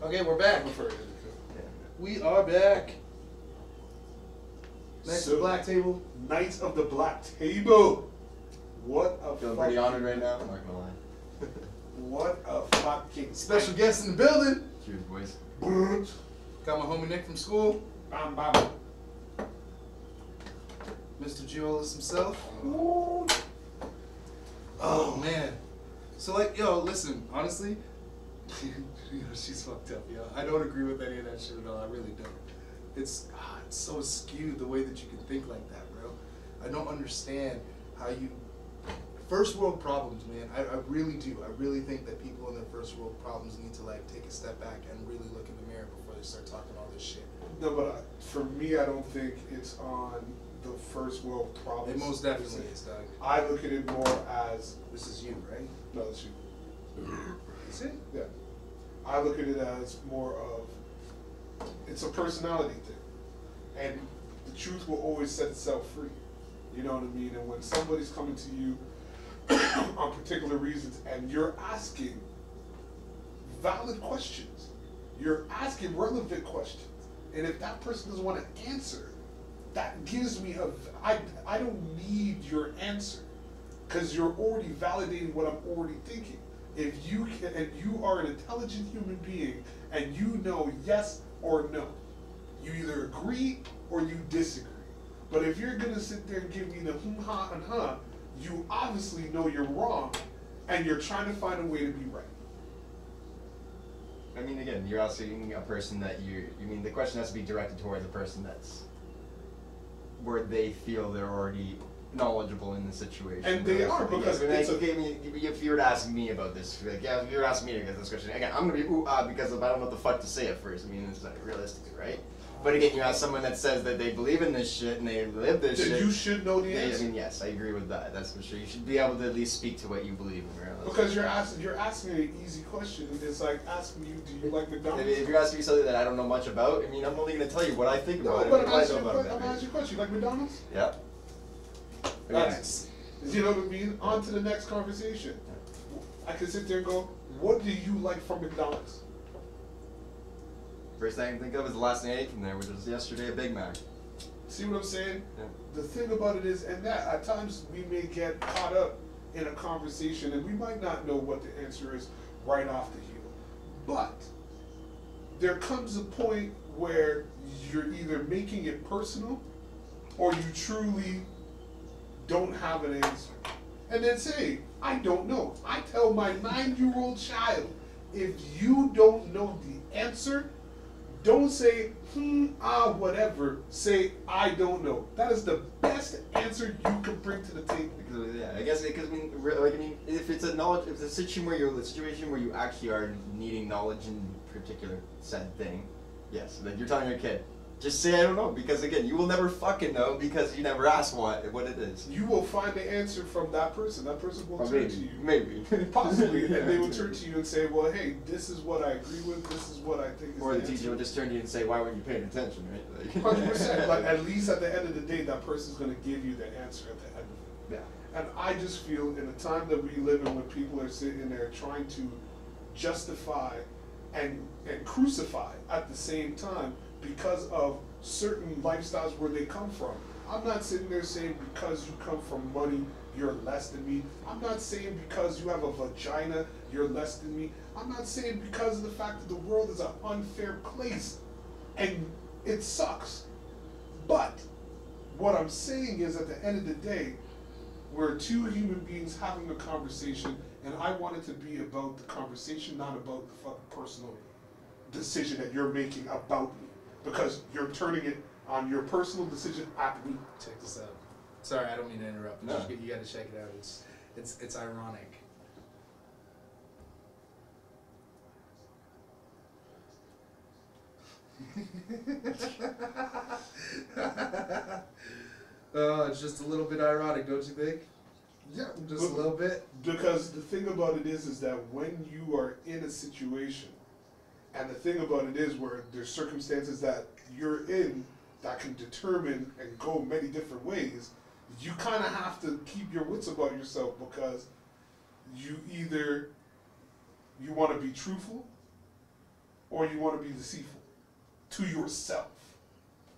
Okay, we're back. Yeah. We are back. Next to So- the black table. Knights of the Black Table. What a Feeling fucking, pretty honored right now. I'm not gonna lie. What a fucking Special guest in the building. Cheers, boys. Brrrt. Got my homie Nick from school. Bam, bam. Mr. Giolis himself. Ooh. Oh man. So like, yo, listen, honestly, yo, she's fucked up, yo. I don't agree with any of that shit at all. I really don't. It's so skewed the way that you can think like that, bro. I don't understand how you first world problems, man. I really do. I really think that people in their first world problems need to like take a step back and really look in the mirror before they start talking all this shit. No, but for me, I don't think it's on the first world problems. It most definitely is, Doug. I look at it more as, This is you, right? no, that's you. Is it? Yeah. I look at it as more of, it's a personality thing. And the truth will always set itself free. You know what I mean? And when somebody's coming to you on particular reasons and you're asking valid questions, you're asking relevant questions, and if that person doesn't want to answer, that gives me I don't need your answer, because you're already validating what I'm already thinking. If you can, and you are an intelligent human being, and you know yes or no, you either agree or you disagree. But if you're gonna sit there and give me the ha and ha, you obviously know you're wrong, and you're trying to find a way to be right. I mean, again, you're asking a person that you mean the question has to be directed towards a person that's where they feel they're already knowledgeable in the situation. And they are, because Yes, it's a- if you were to ask me about this, like, yeah, if you were to ask me to get this question, again, I'm gonna be because I don't know what the fuck to say at first. I mean, it's not realistically, right? But again, you ask someone that says that they believe in this shit and they live this Then shit. you should know the I answer. mean, yes, I agree with that. That's for sure. You should be able to at least speak to what you believe in, right? Because you're asking an easy question. It's like asking you, do you like McDonald's? If you're asking me something that I don't know much about, I mean, I'm only going to tell you what I think No, about but it. I'm What I asking know about it, you a question. You like McDonald's? Yeah. That's, you know what I mean? On to the next conversation. I can sit there and go, what do you like from McDonald's? First thing I can think of is the last thing I ate from there, which was yesterday a Big Mac. See what I'm saying? Yeah. The thing about it is, and that at times we may get caught up in a conversation and we might not know what the answer is right off the heel. But there comes a point where you're either making it personal or you truly don't have an answer. And then say, I don't know. I tell my 9-year-old child, if you don't know the answer, don't say, whatever. Say, I don't know. That is the best answer you can bring to the table. Because, yeah, I guess because if it's if it's a situation where you actually are needing knowledge in particular said thing, yes, then you're telling your kid, just say I don't know, because again, you will never fucking know because you never asked what it is. You will find the answer from that person. That person will turn to you. Maybe. Possibly. And they will turn to you and say, well, hey, this is what I agree with. This is what I think is Or the answer. teacher will just turn to you and say, why weren't you paying attention, right? 100%. But at least at the end of the day, that person's going to give you the answer at the end of it. Yeah. And I just feel in the time that we live in when people are sitting there trying to justify and crucify at the same time because of certain lifestyles where they come from. I'm not sitting there saying because you come from money, you're less than me. I'm not saying because you have a vagina, you're less than me. I'm not saying because of the fact that the world is an unfair place and it sucks. But what I'm saying is at the end of the day, we're two human beings having a conversation, and I want it to be about the conversation, not about the fucking personal decision that you're making about me. Because you're turning it on your personal decision at me. Check this out. Sorry, I don't mean to interrupt. No. You got to check it out. It's ironic. It's just a little bit ironic, don't you think? Yeah, Just a little bit. Because the thing about it is that when you are in a situation, and the thing about it is where there's circumstances that you're in that can determine and go many different ways, you kind of have to keep your wits about yourself, because you either you want to be truthful or you want to be deceitful to yourself.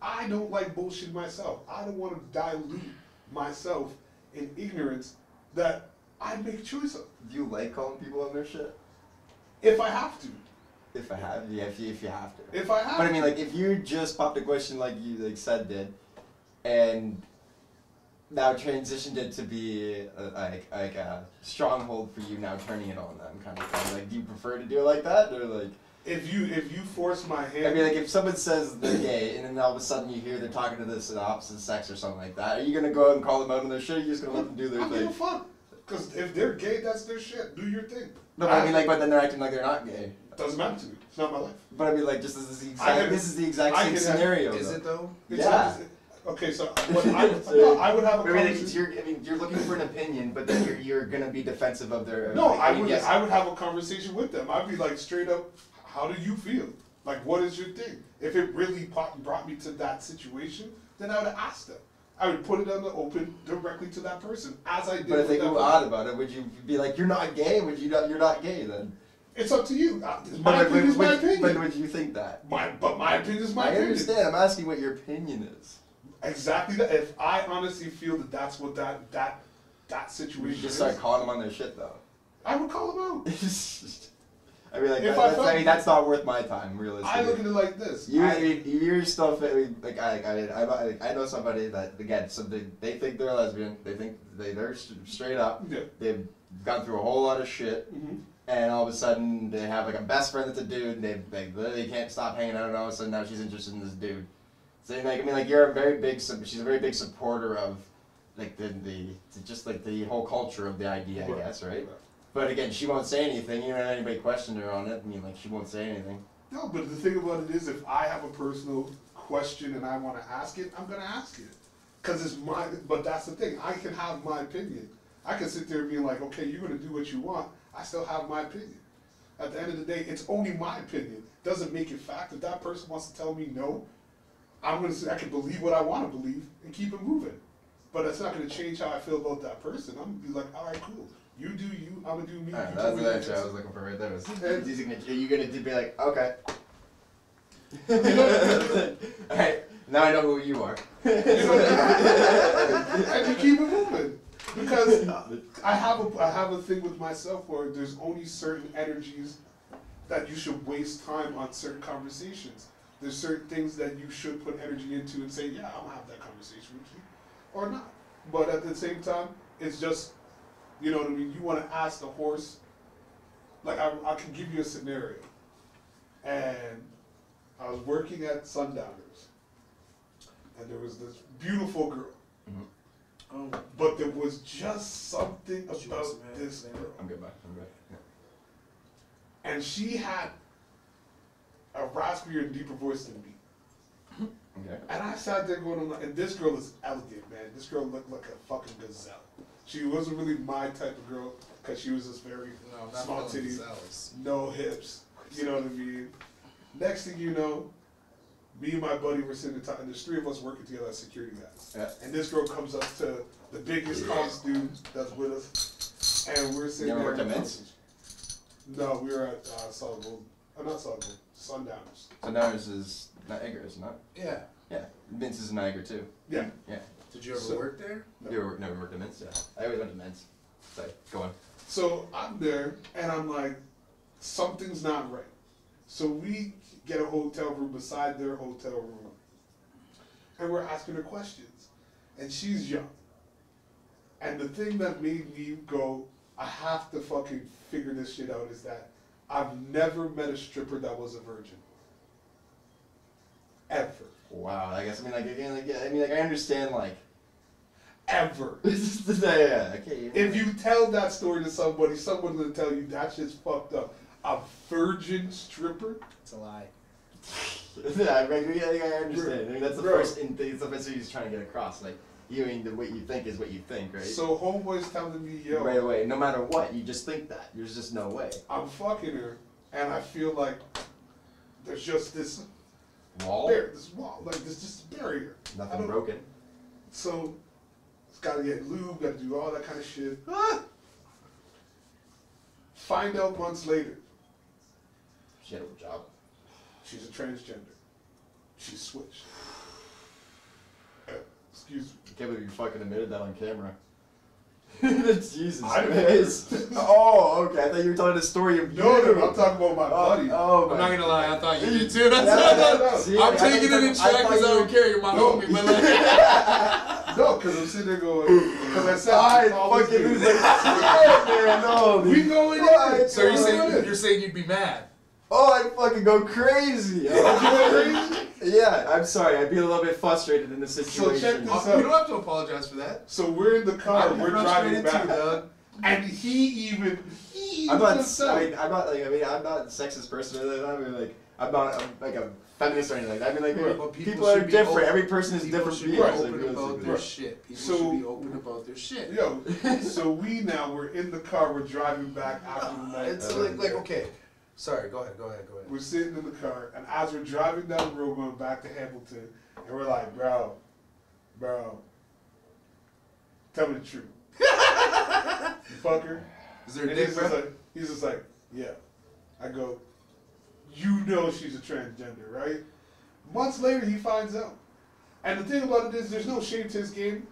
I don't like bullshit myself. I don't want to dilute myself in ignorance that I make a choice of. Do you like calling people on their shit? If I have to. If I have, yeah, if you have to. If I have But I to. mean, like, if you just popped a question like you like said did, and now transitioned it to be like a stronghold for you, now turning it on them kind of thing. Like, do you prefer to do it like that, or like? If you force my hand. I mean, like, if someone says they're gay, and then all of a sudden you hear they're talking to the opposite sex or something like that, are you gonna go out and call them out on their shit? Or are you just gonna let them do their I give a thing? fuck. Because if they're gay, that's their shit. Do your thing. No, but I mean, like, but then they're acting like they're not gay. Doesn't matter to me. It's not my life. But I mean, like, just this is the exact I same can have- scenario. Is though. it though? It's Yeah. not- okay, so what I would have a I mean, like, conversation. you're looking for an opinion, but then you're gonna be defensive of their. No, like, I mean, would yes. I would have a conversation with them. I'd be like straight up, how do you feel? Like, what is your thing? If it really brought me to that situation, then I would ask them. I would put it on the open directly to that person, as I did. But if they with that go person. odd about it, would you be like, you're not gay? Would you not? You're not gay then? It's up to you. My But opinion is my But opinion. would you think that? But my opinion is my I opinion. understand. I'm asking what your opinion is. Exactly that. If I honestly feel that that's what that You situation just is, start calling them on their shit though. I would call them out. I mean, like, If I mean, that's not worth my time, realistically. I look at it like this. You're still like I know somebody that again they think they're lesbian. They think they're straight up. Yeah. They've gone through a whole lot of shit, Mhm. and all of a sudden they have like a best friend that's a dude. And they literally can't stop hanging out, and all of a sudden now she's interested in this dude. So like I mean like you're a very big she's a very big supporter of like the just like the whole culture of the idea, I Right. guess, right? But again, she won't say anything. You don't have anybody question her on it. I mean, like, she won't say anything. No, but the thing about it is, if I have a personal question and I want to ask it, I'm gonna ask it, cause it's my. But that's the thing. I can have my opinion. I can sit there and be like, okay, you're gonna do what you want. I still have my opinion. At the end of the day, it's only my opinion. Doesn't make it fact. If that person wants to tell me no, I'm gonna say I can believe what I want to believe and keep it moving. But it's not gonna change how I feel about that person. I'm gonna be like, all right, cool. You do you. I'm gonna do me. Alright, You that's do me. what actually I was looking for right there. Was, And- are you gonna be like, okay. Alright, now I know who you are. You know, and you keep it moving. Because I have a thing with myself where there's only certain energies that you should waste time on certain conversations. There's certain things that you should put energy into and say, yeah, I'm gonna have that conversation with you, or not. But at the same time, it's just, you know what I mean? You want to ask the horse, like I can give you a scenario. And I was working at Sundowners, and there was this beautiful girl. Oh, But there was just something She about was mad, this man. girl. I'm good, bye. I'm good. Yeah. And she had a raspier and deeper voice than me. Okay. And I sat there going, and this girl is elegant, man. This girl looked like a fucking gazelle. She wasn't really my type of girl, because she was just very no, not small feeling titties, themselves. no hips. You know what I mean? Next thing you know, me and my buddy were sitting and there's three of us working together as security guys. Yeah. And this girl comes up to the biggest comms dude that's with us, and we're sitting You ever there. worked at in Mints? No, we were at Solid Gold. Not Solid Gold, Sundowners. So now this is Niagara, isn't it? Yeah. Yeah. Mints is Niagara too. Yeah. Yeah. Did you ever So- work there? You never worked at Mints? Yeah. I always went to Mints. Sorry, go on. So I'm there, and I'm like, something's not right. So we get a hotel room beside their hotel room, and we're asking her questions. And she's young. And the thing that made me go, I have to fucking figure this shit out, is that I've never met a stripper that was a virgin. Ever. Wow. I guess I mean like again like I mean like I understand like. Ever. Yeah. Okay. If you tell that story to somebody, someone's gonna tell you that shit's fucked up. A virgin stripper? It's a lie. Yeah, I understand. I mean, that's the Bro. first thing. That's the first thing he's trying to get across. Like, you mean what you think is what you think, right? So homeboy's telling me, yo, Right away, no matter what, you just think that. There's just no way. I'm fucking her, and I feel like there's just this Wall? this wall, like there's just a barrier. I Nothing don't- broken. So it's gotta get lube, gotta do all that kind of shit. Ah! Find out months later, She had a job. she's a transgender. She switched. Excuse me. I can't believe you fucking admitted that on camera. Jesus I Christ. Oh, okay. I thought you were telling a story of No, you. I'm talking about my buddy. Oh, I'm my not gonna lie, I thought you did too. Yeah, no. See, I'm I taking thought it you- in check because I don't care. You're my No. homie, but like, No, because I'm sitting there going, because I said, I it's always fucking good. lose like shit, man. No, We dude. going Right. in. so you're Going saying in. you're saying you'd be mad? Oh, I'd fucking go crazy. Would you go crazy? Yeah, I'm sorry. I'd be a little bit frustrated in this check situation. this You don't have to apologize for that. So we're in the car, I'm we're driving frustrated back, too, dog. and he even I'm not. just said, I'm not like. I mean, I'm not a sexist person or anything. I mean, like, I'm not like a feminist or anything like that. I mean, like, Right, but people are should be different. open- Every person is people different should be beings. open like, about realistically. their Right. shit. People So- should be open about their shit. yo, so we're in the car, we're driving back after the night. It's like okay. Sorry, go ahead. We're sitting in the car, and as we're driving down the road going back to Hamilton, and we're like, bro, tell me the truth. You fucker. Is there a And dick, bro? he's just like, yeah. I go, you know she's a transgender, right? Months later, he finds out. And the thing about it is, there's no shame to his game.